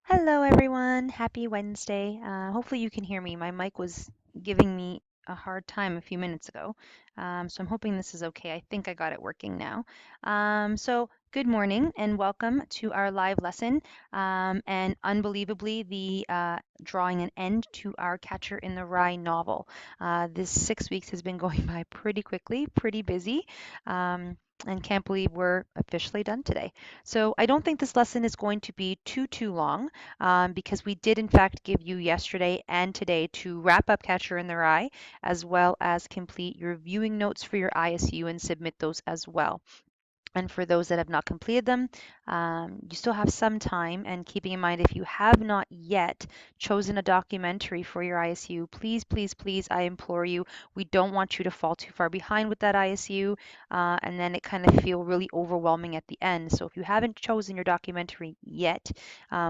Hello, everyone. Happy Wednesday. Hopefully, you can hear me. My mic was giving me a hard time a few minutes ago. So I'm hoping this is okay. I think I got it working now. Good morning and welcome to our live lesson. And unbelievably, the drawing an end to our Catcher in the Rye novel. This 6 weeks has been going by pretty quickly, pretty busy. And can't believe we're officially done today. So I don't think this lesson is going to be too long because we did in fact give you yesterday and today to wrap up Catcher in the Rye, as well as complete your viewing notes for your ISU and submit those as well. And for those that have not completed them, you still have some time. And keeping in mind, if you have not yet chosen a documentary for your ISU, please, please, please, I implore you, we don't want you to fall too far behind with that ISU, and then it kind of feel really overwhelming at the end. So if you haven't chosen your documentary yet,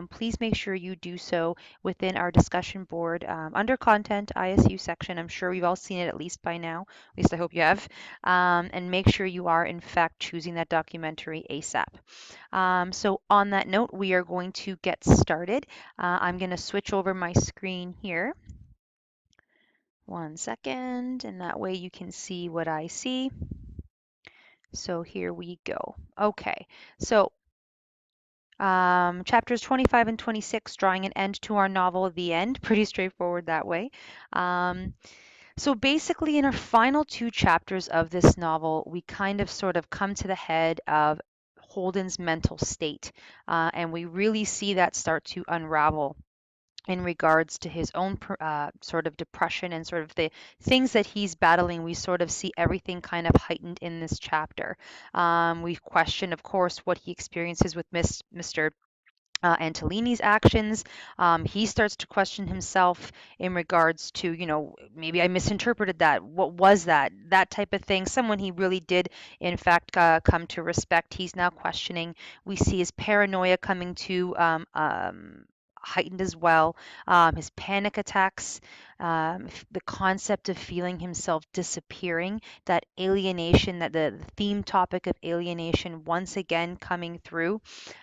please make sure you do so within our discussion board under content ISU section. I'm sure we've all seen it at least by now. At least I hope you have. And make sure you are in fact choosing that documentary ASAP. So on that note, we are going to get started. I'm going to switch over my screen here. One second, and that way you can see what I see. So here we go. Okay, so chapters 25 and 26, drawing an end to our novel, The End. Pretty straightforward that way. So basically, in our final two chapters of this novel, we kind of sort of come to the head of Holden's mental state, and we really see that start to unravel in regards to his own sort of depression and sort of the things that he's battling. We sort of see everything kind of heightened in this chapter. We question, of course, what he experiences with Mr. Antolini's actions. He starts to question himself in regards to, maybe I misinterpreted that. What was that? That type of thing. Someone he really did, in fact, come to respect. He's now questioning. We see his paranoia coming to heightened as well. His panic attacks, the concept of feeling himself disappearing, that alienation, that the theme topic of alienation once again coming through.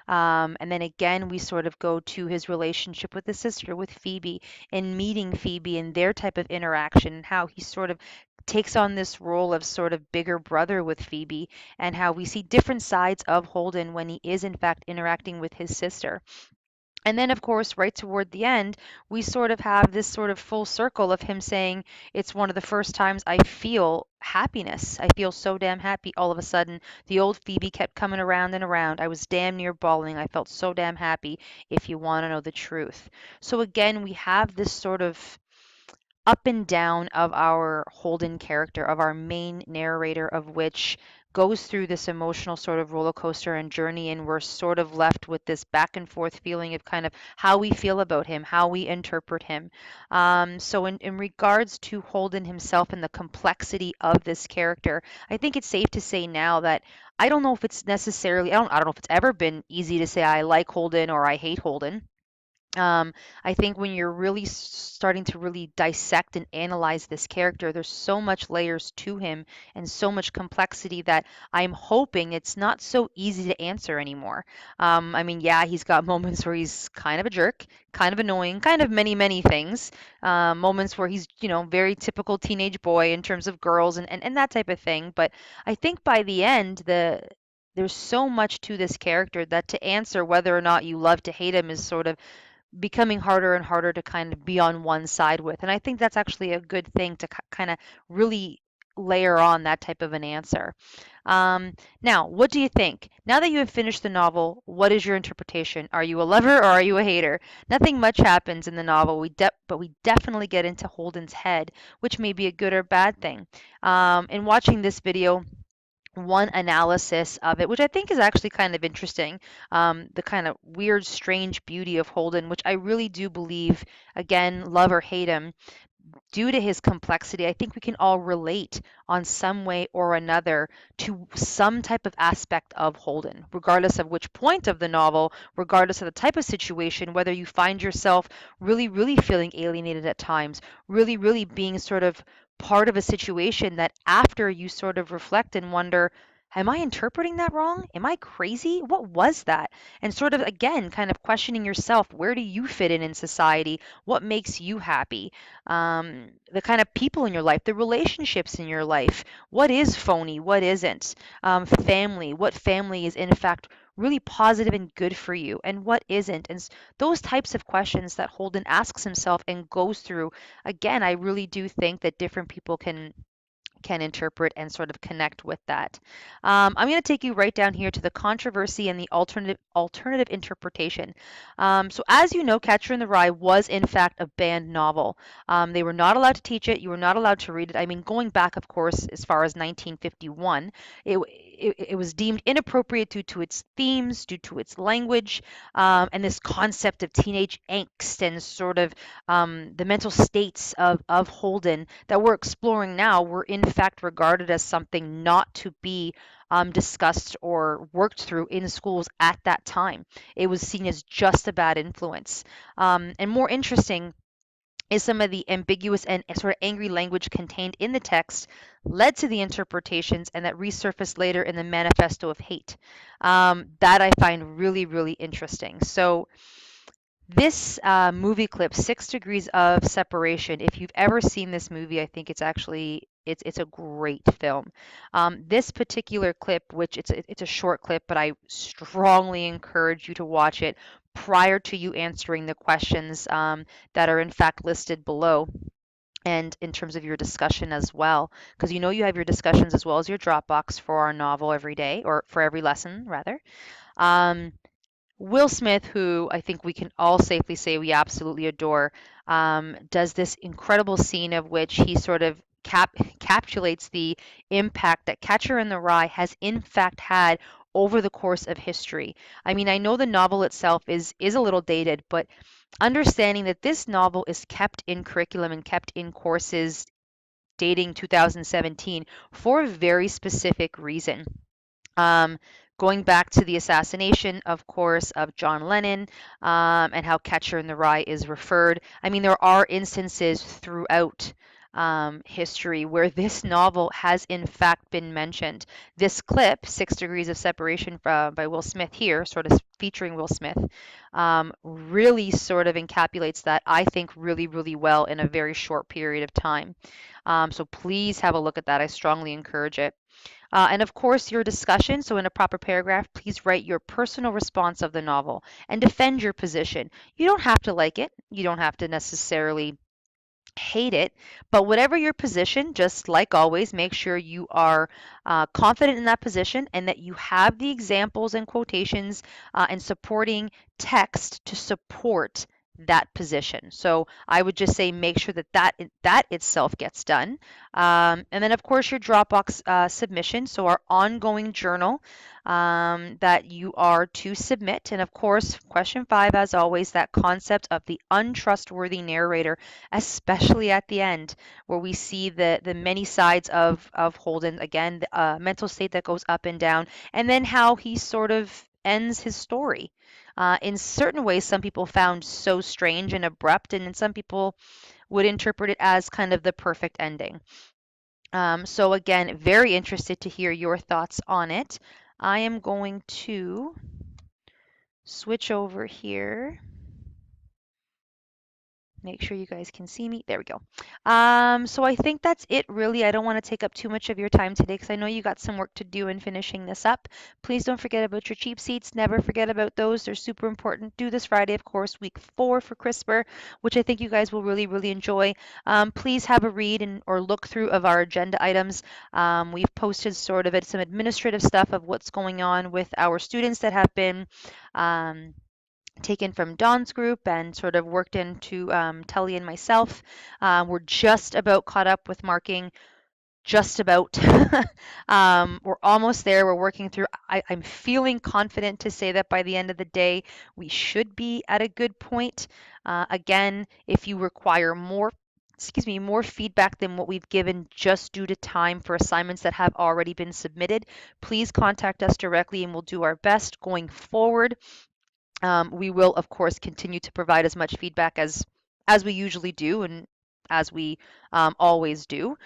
And then again, we sort of go to his relationship with his sister, with Phoebe, and meeting Phoebe and their type of interaction, and how he sort of takes on this role of sort of bigger brother with Phoebe, and how we see different sides of Holden when he is, in fact, interacting with his sister. And then, of course, right toward the end, we sort of have this sort of full circle of him saying, it's one of the first times I feel happiness. I feel so damn happy all of a sudden. The old Phoebe kept coming around and around. I was damn near bawling. I felt so damn happy, if you want to know the truth. So again, we have this sort of up and down of our Holden character, of our main narrator, of which goes through this emotional sort of roller coaster and journey, and we're sort of left with this back and forth feeling of kind of how we feel about him, how we interpret him. So, in regards to Holden himself and the complexity of this character, I think it's safe to say now that I don't know if it's necessarily, I don't know if it's ever been easy to say I like Holden or I hate Holden. I think when you're really starting to really dissect and analyze this character, there's so much layers to him and so much complexity that I'm hoping it's not so easy to answer anymore. I mean, yeah, he's got moments where he's kind of a jerk, kind of annoying, kind of many, many things. Moments where he's, very typical teenage boy in terms of girls and that type of thing. But I think by the end, there's so much to this character that to answer whether or not you love to hate him is sort of becoming harder and harder to kind of be on one side with. And I think that's actually a good thing to kind of really layer on that type of an answer. Now, what do you think? Now that you have finished the novel, what is your interpretation? Are you a lover or are you a hater? Nothing much happens in the novel, but we definitely get into Holden's head, which may be a good or bad thing. In watching this video, one analysis of it, which I think is actually kind of interesting, the kind of weird, strange beauty of Holden, which I really do believe, again, love or hate him, due to his complexity, I think we can all relate on some way or another to some type of aspect of Holden, regardless of which point of the novel, regardless of the type of situation, whether you find yourself really, really feeling alienated at times, really, really being sort of part of a situation that after you sort of reflect and wonder, am I interpreting that wrong? Am I crazy? What was that? And sort of again, kind of questioning yourself, where do you fit in society? What makes you happy? The kind of people in your life, the relationships in your life. What is phony? What isn't? Family. What family is in fact really positive and good for you, and what isn't? And those types of questions that Holden asks himself and goes through. Again, I really do think that different people can interpret and sort of connect with that. I'm going to take you right down here to the controversy and the alternative interpretation. So, as you know, Catcher in the Rye was in fact a banned novel. They were not allowed to teach it. You were not allowed to read it. I mean, going back, of course, as far as 1951, it was deemed inappropriate due to its themes, due to its language, and this concept of teenage angst and sort of the mental states of Holden that we're exploring now were in fact regarded as something not to be discussed or worked through in schools at that time. It was seen as just a bad influence. And more interesting is some of the ambiguous and sort of angry language contained in the text led to the interpretations and that resurfaced later in the Manifesto of Hate. That I find really, really interesting. So, this movie clip, 6 Degrees of Separation, if you've ever seen this movie, I think it's a great film. This particular clip, which it's a short clip, but I strongly encourage you to watch it prior to you answering the questions that are in fact listed below. And in terms of your discussion as well, because you know you have your discussions as well as your Dropbox for our novel every day, or for every lesson, rather. Um, Will Smith, who I think we can all safely say we absolutely adore, does this incredible scene of which he sort of capsulates the impact that Catcher in the Rye has in fact had over the course of history. I mean, I know the novel itself is a little dated, but understanding that this novel is kept in curriculum and kept in courses dating 2017 for a very specific reason. Um, Going back to the assassination, of course, of John Lennon, and how Catcher in the Rye is referred. I mean, there are instances throughout history where this novel has in fact been mentioned. This clip, 6 Degrees of Separation by Will Smith here, sort of featuring Will Smith, really sort of encapsulates that, I think, really, really well in a very short period of time. So please have a look at that. I strongly encourage it. And of course, your discussion. So, in a proper paragraph, please write your personal response of the novel and defend your position. You don't have to like it, you don't have to necessarily hate it, but whatever your position, just like always, make sure you are confident in that position and that you have the examples and quotations and supporting text to support that position. So I would just say make sure that itself gets done. And then of course your Dropbox submission, so our ongoing journal that you are to submit. And of course, question 5, as always, that concept of the untrustworthy narrator, especially at the end, where we see the many sides of Holden. Again, the mental state that goes up and down, and then how he sort of ends his story. In certain ways, some people found so strange and abrupt, and some people would interpret it as kind of the perfect ending. So again, very interested to hear your thoughts on it. I am going to switch over here. Make sure you guys can see me. There we go. So I think that's it really. I don't want to take up too much of your time today because I know you got some work to do in finishing this up. Please don't forget about your cheap seats. Never forget about those. They're super important. Due this Friday, of course, week 4 for CRISPR, which I think you guys will really, really enjoy. Please have a read and or look through of our agenda items. We've posted sort of some administrative stuff of what's going on with our students that have been taken from Dawn's group and sort of worked into Tully and myself. We're just about caught up with marking, just about. We're almost there. We're working through. I'm feeling confident to say that by the end of the day, we should be at a good point. Again, if you require more feedback than what we've given just due to time for assignments that have already been submitted, please contact us directly and we'll do our best going forward. We will, of course, continue to provide as much feedback as we usually do, and as we always do.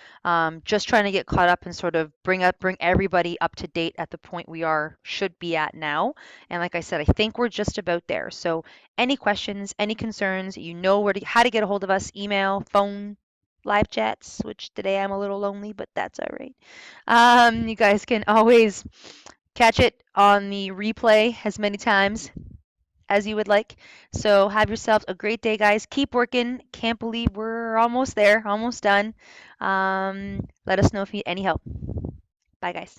Just trying to get caught up and sort of bring everybody up to date at the point we are should be at now. And like I said, I think we're just about there. So any questions, any concerns, you know how to get a hold of us: email, phone, live chats, which today I'm a little lonely, but that's all right. You guys can always catch it on the replay as many times as you would like. So have yourselves a great day, guys. Keep working. Can't believe we're almost there, almost done. Let us know if you need any help. Bye, guys.